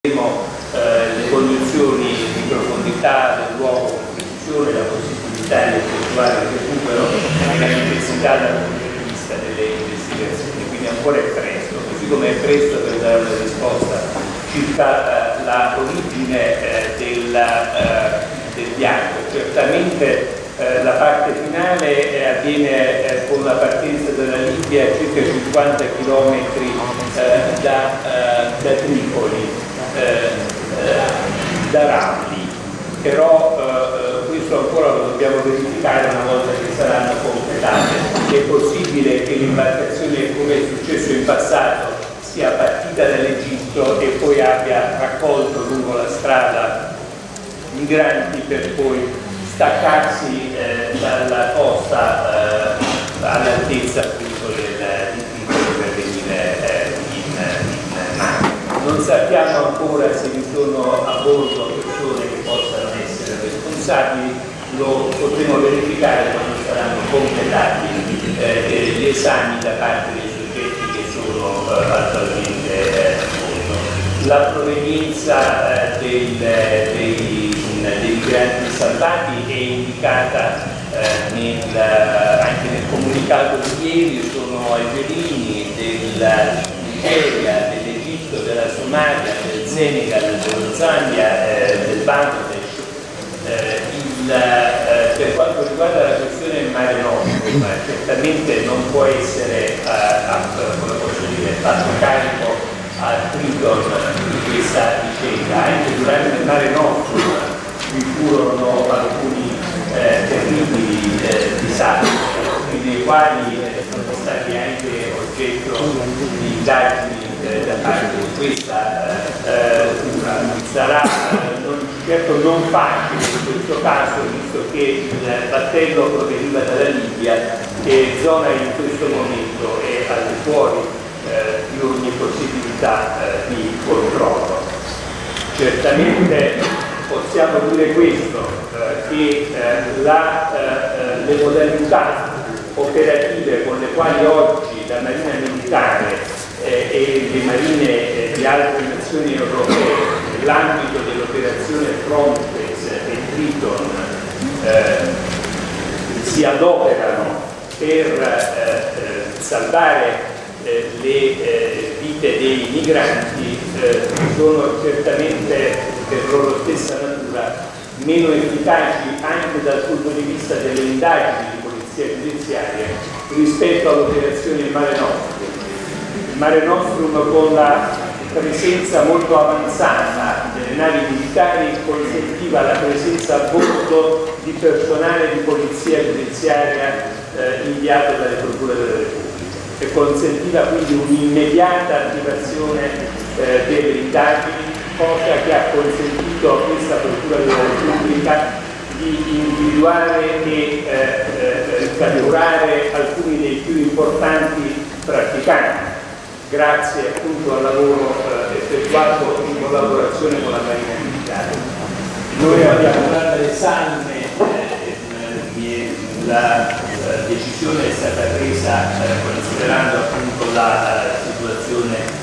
Le condizioni di profondità del luogo di costruzione, la possibilità di effettuare il recupero e la necessità dal punto di vista delle investigazioni, quindi ancora è presto, così come è presto per dare una risposta circa la origine del bianco. Certamente la parte finale avviene con la partenza dalla Libia a circa 50 km da Tripoli, da Ramli, però questo ancora lo dobbiamo verificare una volta che saranno completate. È possibile che l'imbarcazione, come è successo in passato, sia partita dall'Egitto e poi abbia raccolto lungo la strada migranti per poi staccarsi dalla costa all'altezza di Tripoli per venire in mare. Non sappiamo ancora se vi sono a bordo persone che possano essere responsabili, lo potremo verificare quando saranno completati gli esami da parte dei soggetti che sono attualmente a bordo. La provenienza dei migranti salvati è indicata anche nel comunicato di ieri, sono algerini della Nigeria, dell'Egitto, della Somalia, del Senegal, dello Zambia, del Bangladesh. Per quanto riguarda la questione del Mare Nostrum, certamente non può essere fatto carico a Triton di questa vicenda. Anche durante il Mare Nostrum vi furono alcuni terribili disastri, nei quali sono stati anche oggetto di indagini da parte di questa sarà certo non facile in questo caso, visto che il battello proveniva dalla Libia e zona in questo momento è al di fuori di ogni possibilità di controllo. Certamente possiamo dire questo, che le modalità operative con le quali oggi la Marina Militare e le marine di altre nazioni europee nell'ambito dell'operazione Frontex e Triton si adoperano per salvare le vite dei migranti sono certamente per loro stessa natura meno efficaci anche dal punto di vista delle indagini di polizia giudiziaria rispetto all'operazione in Mare Nostrum. Il Mare Nostrum, con la presenza molto avanzata delle navi militari, consentiva la presenza a bordo di personale di polizia giudiziaria inviato dalle procure della Repubblica e consentiva quindi un'immediata attivazione delle indagini, cosa che ha consentito a questa procura della Repubblica di individuare e catturare alcuni dei più importanti trafficanti, grazie appunto al lavoro effettuato in collaborazione con la Marina Militare. Noi abbiamo dato l'esame, la decisione è stata presa considerando appunto la situazione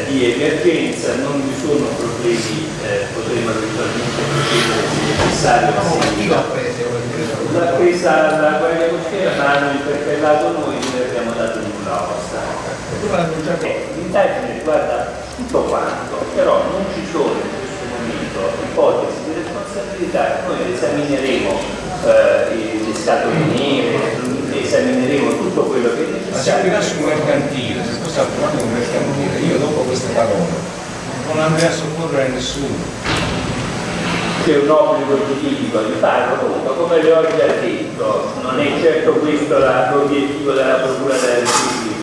di emergenza, non vi sono problemi, potremo eventualmente procedere se necessario. L'ha presa la Guardia Costiera, ma hanno interpellato noi e abbiamo dato nulla osta. L'indagine riguarda tutto quanto, però non ci sono in questo momento ipotesi di responsabilità. Noi esamineremo le scatole nere, esamineremo tutto quello che è necessario. Ma se arriva su un mercantile, se tu stai trovando un mercantile, io dopo queste parole non andrei a soccorrere nessuno. C'è un obbligo giuridico di farlo, comunque come le ho già detto, non è certo questo l'obiettivo della Procura della Repubblica.